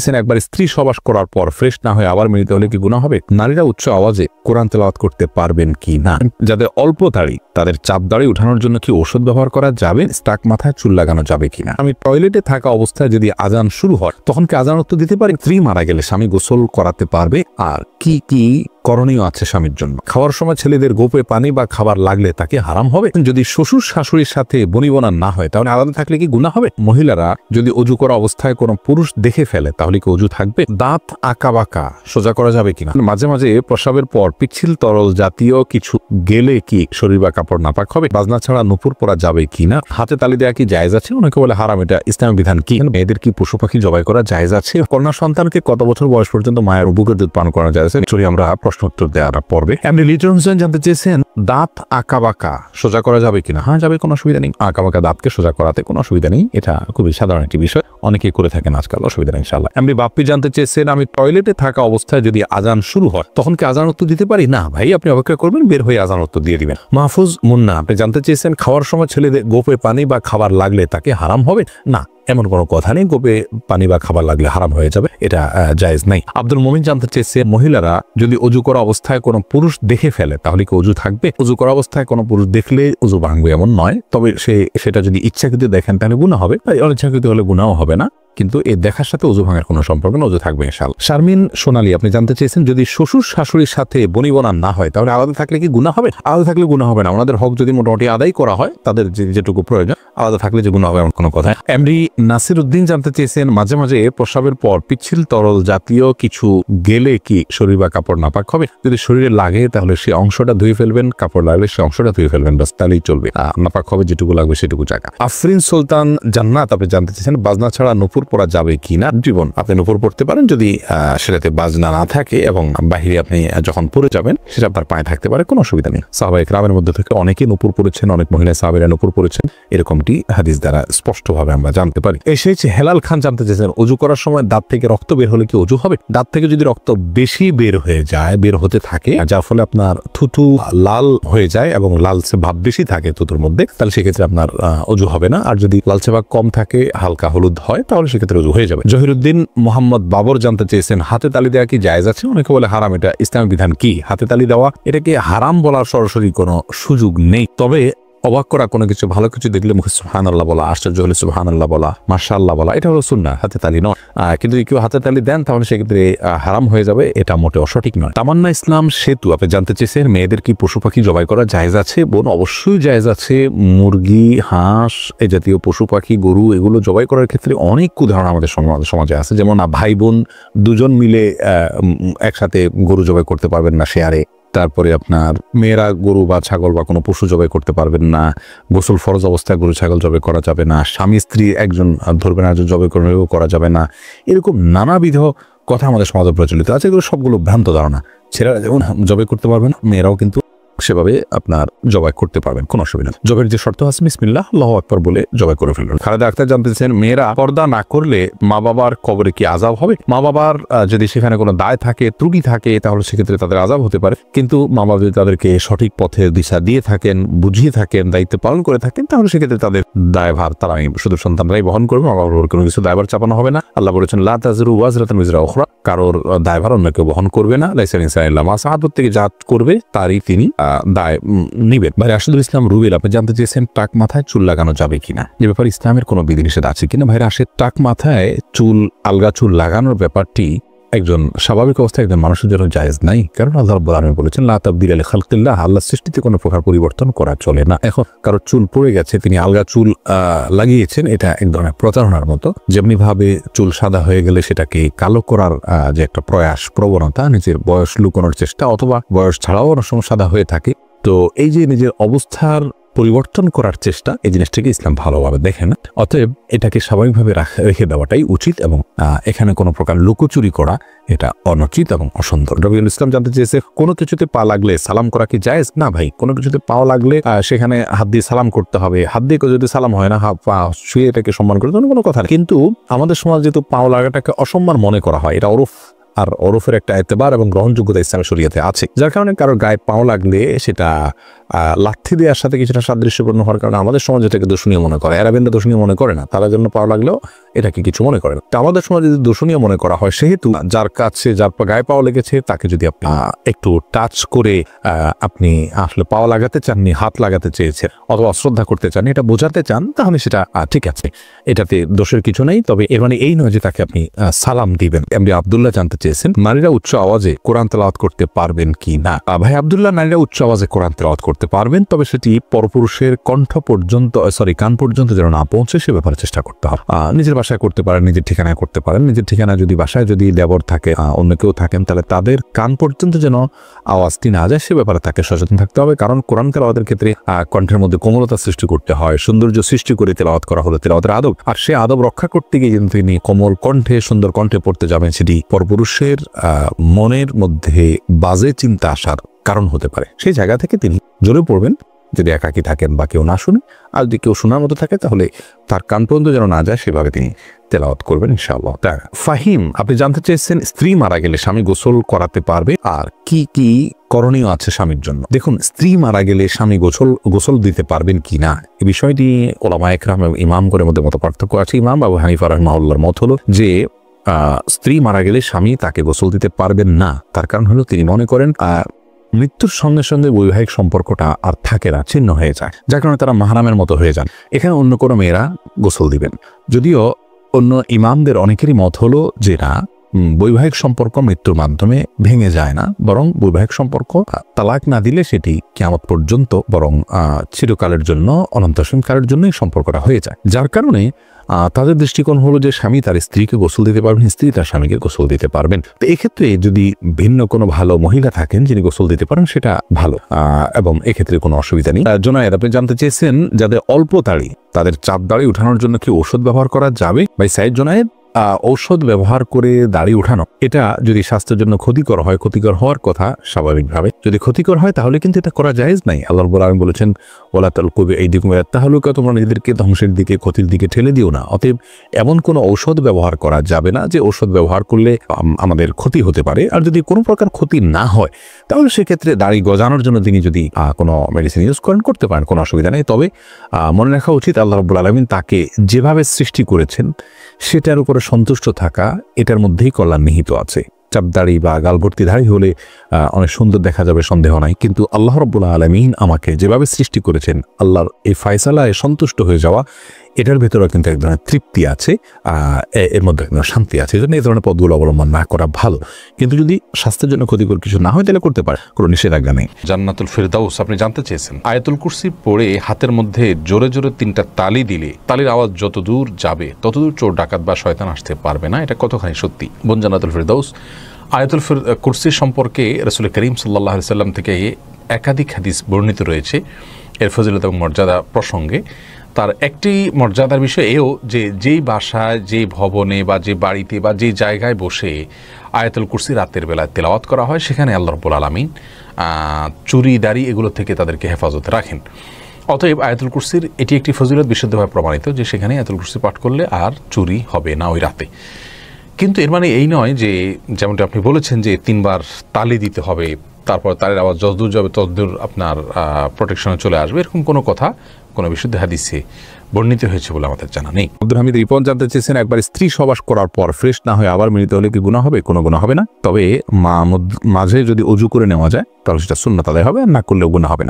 চেয়েছেন একবার স্ত্রী সবাস করার পর ফ্রেশ না হয়ে আবার মিলিত হলে কি গুনাহ হবে? নারীরা উচ্চ আওয়াজে কোরআন তেলাওয়াত করতে পারবেন কি না? যাদের অল্প দাড়ি তাদের চাপ দাড়ি উঠানোর জন্য কি ওষুধ ব্যবহার করা যাবে? স্টাক মাথায় চুল লাগানো যাবে কিনা? আমি টয়লেটে থাকা অবস্থায় যদি আজান শুরু হয় তখন কি আজান উত্তর দিতে পারি? স্ত্রী মারা গেলে স্বামী গোসল করাতে পারবে? আর কি কি করণীয় আছে স্বামীর জন্য? খাওয়ার সময় ছেলেদের গোপে পানি বা খাবার লাগলে তাকে হারাম হবে? যদি শ্বশুর শাশুড়ির সাথে বনিবনা না হয় তাহলে আলাদা থাকলে কি গুনাহ হবে? মহিলারা যদি অজু করা অবস্থায় কোনো পুরুষ দেখে ফেলে তাহলে কি অজু থাকবে? দাঁত আঁকা বাঁকা সোজা করা যাবে কিনা? মাঝে মাঝে প্রসাবের পর পিচ্ছিল তরল জাতীয় কিছু গেলে কি শরীর বা কাপড় নাপাক হবে? বাজনা ছাড়া নুপুর পরা যাবে কিনা? হাতে তালি দেওয়া কি জায়েজ আছে? অনেকে বলে হারাম। এটা ইসলামের বিধান কি? মেয়েদের কি পশু পাখি জবাই করা জায়েজ আছে? কন্যা সন্তানকে কত বছর বয়স পর্যন্ত মায়ের বুকের দুধ পান করা যায়? আমরা প্রশ্ন উত্তর দেওয়ার পর্বে এমনি লিটন হোসেন জানতে চেয়েছেন দাঁত আঁকা বাঁকা সোজা করা যাবে কিনা? হ্যাঁ, যাবে, কোনো অসুবিধা নেই। আঁকা বাঁকা দাঁতকে সোজা করাতে কোনো অসুবিধা নেই। এটা খুবই সাধারণ একটি বিষয়, অনেকেই করে থাকেন আজকাল, অসুবিধা নেই ইনশাআল্লাহ। এমনি বাপ্পি জানতে চেয়েছেন আমি টয়লেটে থাকা অবস্থায় যদি আজান শুরু হয় তখন কি আজান উত্তর দিতে পারি? না ভাই, আপনি অপেক্ষা করবেন, বের হয়ে আজান উত্তর দিয়ে দিবেন। মাহফুজ মুন্না আপনি জানতে চেয়েছেন খাওয়ার সময় ছেলেদের গোপে পানি বা খাবার লাগলে তাকে হারাম হবে? না, এমন কোনো কথা নেই গোপে পানি বা খাবার লাগলে হারাম হয়ে যাবে, এটা জায়েজ নাই। আব্দুল মুমিন জানতে চেয়েছে মহিলারা যদি অজু করা অবস্থায় কোনো পুরুষ দেখে ফেলে তাহলে কি অজু থাকবে? অজু করা অবস্থায় কোনো পুরুষ দেখলে অজু ভাঙবে এমন নয়, তবে সেটা যদি ইচ্ছাকৃত দেখেন তাহলে গুনাহ হবে, অনিচ্ছাকৃত হলে গুনাহ হবে না, কিন্তু এই দেখার সাথে অজু ভাঙার কোনো সম্পর্ক না, অজু থাকবে ইনশাআল্লাহ। শারমিন সোনালী আপনি জানতে চেয়েছেন যদি শ্বশুর শাশুড়ির সাথে বনিবনা না হয় তাহলে আলাদা থাকলে কি গুনাহ হবে? আলাদা থাকলে গুনাহ হবে না, ওনাদের হক যদি মোটামুটি আদায় করা হয়, তাদের যেটুকু প্রয়োজন, আলাদা থাকলে যে গুনাহ হবে এমন কোনো কথা। এমডি নাসির উদ্দিন জানতে চেয়েছেন মাঝে মাঝে প্রসাবের পর পিচ্ছিল তরল জাতীয় কিছু গেলে কি শরীর বা কাপড় নাপাক হবে? যদি শরীরে লাগে তাহলে সেই অংশটা ধুয়ে ফেলবেন, কাপড় লাগলে সেই অংশটা ধুয়ে ফেলবেন, বাস তাহলেই চলবে। নাপাক হবে যেটুকু লাগবে সেটুকু জায়গা। আফরিন সুলতান জান্নাত আপনি জানতে চেয়েছেন বাজনা ছাড়া নুপুর পরা যাবে কিনা? জীবন আপনি নুপুর পড়তে পারেন যদি সেটাতে বাজনা না থাকে এবং বাহিরে আপনি যখন পরে যাবেন সেটা আপনার পায়ে থাকতে পারে, কোনো অসুবিধা নেই। সাহাবায়ে কেরামের মধ্যে থেকে অনেকে নুপুর পড়েছেন, অনেক মহিলা সাহাবীরা নুপুর পড়েছেন, এরকমটি হাদিস দ্বারা স্পষ্টভাবে আমরা জানতে পারি। এসেছে হেলাল খান জানতে চেয়েছেন অজু করার সময় দাঁত থেকে রক্ত বের হলে কি অজু হবে? দাঁত থেকে যদি রক্ত বেশি বের হয়ে যায়, বের হতে থাকে, যার ফলে আপনার থুতু লাল হয়ে যায় এবং লালচে ভাব বেশি থাকে থুতুর মধ্যে, তাহলে সেক্ষেত্রে আপনার অজু হবে না। আর যদি লালচে ভাব কম থাকে, হালকা হলুদ হয়, তাহলে সেক্ষেত্রে অজু হয়ে যাবে। জহিরুদ্দিন মোহাম্মদ বাবর জানতে চেয়েছেন হাতে তালি দেওয়া কি জায়েজ আছে? অনেকে বলে হারাম, এটা ইসলামের বিধান কি? হাতে তালি দেওয়া এটাকে হারাম বলার সরাসরি কোনো সুযোগ নেই, তবে অবাক করা কোনো কিছু, ভালো কিছু দেখলে মুখে সুবহানাল্লাহ বলা, আশ্চর্য হলে সুবহানাল্লাহ বলা, মাশাআল্লাহ বলা, এটা হলো সুন্নাহ, হাতে তালি নয়। কিন্তু যদি কেউ হাতে তালি দেন তাহলে সেক্ষেত্রে হারাম হয়ে যাবে, এটা মোটেও সঠিক নয়। তামান্না ইসলাম সেতু আপনি জানতে চেয়েছেন মেয়েদের কি পশু পাখি জবাই করা জায়েজ আছে? বোন, অবশ্যই জায়েজ আছে। মুরগি, হাঁস, এই জাতীয় পশু পাখি, গরু, এগুলো জবাই করার ক্ষেত্রে অনেক উদাহরণ আমাদের সমাজে আছে। যেমন ভাই বোন দুজন মিলে একসাথে গরু জবাই করতে পারবেন না শেয়ারে। তারপরে আপনার মেয়েরা গরু বা ছাগল বা কোনো পশু জবাই করতে পারবেন না। গোসল ফরজ অবস্থায় গরু ছাগল জবাই করা যাবে না। স্বামী স্ত্রী একজন ধরবেন আর জবাই করলেও করা যাবে না। এরকম নানাবিধ কথা আমাদের সমাজে প্রচলিত আছে, এগুলো সবগুলো ভ্রান্ত ধারণা। ছেলেরা যেমন জবাই করতে পারবেন, মেয়েরাও কিন্তু সেভাবে আপনার জবাই করতে পারবেন, কোনো অসুবিধা নেই। জবের যে শর্ত আছে বিসমিল্লাহ আল্লাহু আকবার বলে জবাই করে ফেলবেন। খালেদা আক্তার জানতে চান মেয়েরা পর্দা না করলে মা বাবার কবরে কি আযাব হবে? মা বাবার যদি সেখানে কোনো দায় থাকে, ত্রুটি থাকে, তাহলে সেক্ষেত্রে তাদের আযাব হতে পারে। কিন্তু মা বাবা যদি তাদেরকে সঠিক পথের দিশা দিয়ে থাকেন, বুঝিয়ে থাকেন, দায়িত্ব পালন করে থাকেন, তাহলে সেক্ষেত্রে তাদের দায়ভার তারা শুধু সন্তানরাই বহন করবে, মা বাবার কোনো কিছু দায়ভার চাপানো হবে না। আল্লাহ বলেছেন লা তাযরু ওয়াজরাতুন উযরা উখরা, কারোর দায়ভার অন্য কেউ বহন করবে না। লাইসা লিল-ইনসানি ইল্লা মা সাআ, প্রত্যেকে যা করবে তারই তিনি দায় নিবেন। ভাই রাশিদুল ইসলাম রুবেল আপনি জানতে চেয়েছেন টাক মাথায় চুল লাগানো যাবে কিনা, এ ব্যাপারে ইসলামের কোনো বিধিনিষেধ আছে কিনা? ভাই রাশেদ, টাক মাথায় চুল, আলগা চুল লাগানোর ব্যাপারটি একজন স্বাভাবিক অবস্থায় একজন মানুষের জন্য জায়েজ নাই, কারণ আল্লাহ রাব্বুল আলামিন বলেছেন লা তাবদীলা লিখালকিল্লাহ, আল্লাহর সৃষ্টিতে কোনো প্রকার পরিবর্তন করা চলে না। এখন কারো চুল পড়ে গেছে, তিনি আলগা চুল লাগিয়েছেন, এটা এক ধরনের প্রতারণার মতো। যেমনি ভাবে চুল সাদা হয়ে গেলে সেটাকে কালো করার যে একটা প্রয়াস, প্রবণতা, নিজের বয়স লুকানোর চেষ্টা, অথবা বয়স ছাড়াও অনেক সময় সাদা হয়ে থাকে, তো এই যে নিজের অবস্থার পরিবর্তন করার চেষ্টা, এই জিনিসটাকে ইসলাম ভালোভাবে দেখে না। অতএব এটাকে স্বাভাবিকভাবে রেখে দেওয়াটাই উচিত এবং এখানে কোনো প্রকার লুকোচুরি করা এটা অনুচিত এবং অসুন্দর। রবিউল ইসলাম জানতে চেয়েছে কোনো কিছুতে পা লাগলে সালাম করা কি জায়েজ? না ভাই, কোনো কিছুতে পাও লাগলে সেখানে হাত দিয়ে সালাম করতে হবে। হাত দিয়ে যদি সালাম হয় না, পা শুয়ে এটাকে সম্মান করে কোনো কথা নেই। কিন্তু আমাদের সমাজ যেহেতু পাও লাগাটাকে অসম্মান মনে করা হয়, এটা ওরফ, আর ওরফের একটা এতেবার এবং গ্রহণযোগ্যতা ইসলামের শরীয়তে আছে, যার কারণে কারোর গায়ে পাও লাগলে সেটা লাথি দেওয়ার সাথে কিছুটা সাদৃশ্যপূর্ণ হওয়ার কারণে আমাদের সমাজ এটাকে দূষণীয় মনে করে, অ্যারাবিয়ানরা দূষণীয় মনে করে না, তারা জন্য পাওয়া লাগলেও এটাকে কিছু মনে করে না। তো আমাদের সমাজে যদি দূষণীয় মনে করা হয়, সেহেতু যার কাছে যার গায়ে পাওয়া লেগেছে তাকে যদি আপনি একটু টাচ করে আপনি আসলে পাওয়া লাগাতে চাননি, হাত লাগাতে চেয়েছেন অথবা শ্রদ্ধা করতে চান, এটা বোঝাতে চান, তাহলে সেটা ঠিক আছে, এটাতে দোষের কিছু নেই। তবে এর মানে এই নয় যে তাকে আপনি সালাম দিবেন। এমডি আব্দুল্লাহ জানতে চেয়েছেন নারীরা উচ্চ আওয়াজে কোরআন তেলাওয়াত করতে পারবেন কি না। ভাই আব্দুল্লাহ, নারীরা উচ্চ আওয়াজে কোরআন তেলাওয়াত করতে পারবেন, তবে সেটি পরপুরুষের কণ্ঠ পর্যন্ত কান পর্যন্ত যেন না পৌঁছে সে ব্যাপারে চেষ্টা করতে হবে। নিজের বাসায় করতে পারেন, নিজের ঠিকানায় করতে পারেন। নিজের ঠিকানা যদি বাসায় যদি দেবর থাকে, অন্য কেউ থাকেন, তাহলে তাদের কান পর্যন্ত যেন আওয়াজটি না যায় সে ব্যাপারে তাকে সচেতন থাকতে হবে। কারণ কোরআন তেলাওয়াতের ক্ষেত্রে কণ্ঠের মধ্যে কোমলতা সৃষ্টি করতে হয়, সৌন্দর্য সৃষ্টি করে তেলাওয়াত করা হলো তেলাওয়াতের আদব। আর সে আদব রক্ষা করতে গিয়ে কিন্তু তিনি কোমল কণ্ঠে সুন্দর কণ্ঠে পড়তে যাবেন, সেটি পরপুরুষের মনের মধ্যে বাজে চিন্তা আসার কারণ হতে পারে। সেই জায়গা থেকে তিনি জোরে পড়বেন যদি একাকী থাকেন বা কেউ না শুনে। আর যদি কেউ শোনার মতো থাকে তাহলে তার কান পর্যন্ত যেন না যায় সেভাবে তিনি তেলাওয়াত করবেন ইনশাআল্লাহ। ফাহিম, আপনি জানতে চেয়েছেন স্ত্রী মারা গেলে স্বামী গোসল করাতে পারবে আর কি কি করণীয় আছে স্বামীর জন্য। দেখুন, স্ত্রী মারা গেলে স্বামী গোসল দিতে পারবেন কি না, এই বিষয়টি ওলামা ইকরাম এবং ইমামগণের মধ্যে মত পার্থক্য আছে। ইমাম আবু হানিফা রাহিমাহুল্লাহর মত হলো যে স্ত্রী মারা গেলে স্বামী তাকে গোসল দিতে পারবেন না। তার কারণ হলো তিনি মনে করেন মৃত্যুর সঙ্গে সঙ্গে বৈবাহিক সম্পর্কটা আর থাকে না, ছিন্ন হয়ে যায়, যার কারণে তারা মাহরামের মতো হয়ে যান। এখানে অন্য কোনো মেয়েরা গোসল দিবেন। যদিও অন্য ইমামদের অনেকেরই মত হলো যে না, বৈবাহিক সম্পর্ক মৃত্যুর মাধ্যমে ভেঙে যায় না, বরং বৈবাহিক সম্পর্ক তালাক না দিলে সেটি কিয়ামত পর্যন্ত বরং চিরকালের জন্য, অনন্তকালের জন্য এই সম্পর্কটা হয়ে যায়। যার কারণে তাদের দৃষ্টিকোণ হলো যে স্বামী তার স্ত্রীকে গোসল দিতে পারবেন, স্ত্রী তার স্বামীকে গোসল দিতে পারবেন। তো এক্ষেত্রে যদি ভিন্ন কোনো ভালো মহিলা থাকেন যিনি গোসল দিতে পারেন সেটা ভালো, এবং এক্ষেত্রে কোনো অসুবিধা নেই। জোনায়েদ, আপনি জানতে চেয়েছেন যাদের অল্প দাড়ি তাদের চাপ দাড়ি উঠানোর জন্য কি ঔষধ ব্যবহার করা যাবে? ভাই সাইদ জোনায়েদ, ঔষধ ব্যবহার করে দাড়ি উঠানো এটা যদি স্বাস্থ্যের জন্য ক্ষতিকর হয়, ক্ষতিকর হওয়ার কথা স্বাভাবিকভাবে, যদি ক্ষতিকর হয় তাহলে কিন্তু এটা করা জায়েজ নাই। আল্লাহ রাব্বুল আলামিন বলেছেন ওয়ালা তালকু বিআইদিকুম ইলা তাহলুকা, তোমরা নিজেদেরকে ধ্বংসের দিকে, ক্ষতির দিকে ঠেলে দিও না। অতএব এমন কোনো ঔষধ ব্যবহার করা যাবে না যে ঔষধ ব্যবহার করলে আমাদের ক্ষতি হতে পারে। আর যদি কোনো প্রকার ক্ষতি না হয় তাহলে সেক্ষেত্রে দাড়ি গজানোর জন্য তিনি যদি কোনো মেডিসিন ইউজ করেন করতে পারেন, কোনো অসুবিধা নেই। তবে মনে রাখা উচিত আল্লাহ রাব্বুল আলামিন তাকে যেভাবে সৃষ্টি করেছেন সেটার উপরে সন্তুষ্ট থাকা, এটার মধ্যেই কল্যাণ নিহিত আছে। চাপদাড়ি বা গালভর্তি দাড়ি হলে অনেক সুন্দর দেখা যাবে, সন্দেহ নাই, কিন্তু আল্লাহ রাব্বুল আলামিন আমাকে যেভাবে সৃষ্টি করেছেন, আল্লাহর এই ফয়সালায় সন্তুষ্ট হয়ে যাওয়া, এটার ভেতরে কিন্তু এক ধরনের তৃপ্তি আছে, এর মধ্যে এক ধরনের শান্তি আছে। এই জন্য এই ধরনের পথগুলো অবলম্বন না করা ভালো। কিন্তু যদি স্বাস্থ্যের জন্য ক্ষতিকর কিছু না হয় তাহলে করতে পারে, কোনো নিষেধাজ্ঞা নেই। জান্নাতুল ফেরদাউস, আপনি জানতে চেয়েছেন আয়াতুল কুরসি পড়ে হাতের মধ্যে জোরে জোরে 3টা তালি দিলে তালির আওয়াজ যত দূর যাবে ততদূর চোর ডাকাত বা শয়তান আসতে পারবে না, এটা কতখানি সত্যি? বোন জান্নাতুল ফেরদাউস, আয়াতুল কুরসি সম্পর্কে রাসূল করিম সাল্লাল্লাহু আলাইহি সাল্লাম থেকে একাধিক হাদিস বর্ণিত রয়েছে এর ফজিলত এবং মর্যাদা প্রসঙ্গে। তার একটি মর্যাদার বিষয় এও যে যেই বাসায়, যে ভবনে বা যে বাড়িতে বা যে জায়গায় বসে আয়াতুল কুরসি রাতের বেলায় তেলাওয়াত করা হয় সেখানে আল্লাহ রাব্বুল আলামিন চুরি দাড়ি এগুলো থেকে তাদেরকে হেফাজতে রাখেন। অতএব আয়াতুল কুরসির এটি একটি ফজিলত বিশুদ্ধভাবে প্রমাণিত যে সেখানে আয়াতুল কুরসি পাঠ করলে আর চুরি হবে না ওই রাতে। কিন্তু এর মানে এই নয় যে যেমনটা আপনি বলেছেন যে 3বার তালি দিতে হবে, তারপর তারের আওয়াজ যতদূর যাবে ততদূর আপনার প্রোটেকশনে চলে আসবে, এরকম কোনো কথা কোনো বিশুদ্ধ হাদিসে বর্ণিত হয়েছে বলে আমাদের জানা নেই। আব্দুল হামিদ রিপন জানতে চেয়েছেন একবার স্ত্রী সবাস করার পর ফ্রেশ না হয়ে আবার মিলিত হলে কি গুনাহ হবে? কোনো গুনাহ হবে না, তবে মাঝে যদি অজু করে নেওয়া যায় তাহলে সেটা সুন্নাত আদায় হবে, আর না করলেও গুনাহ হবে না।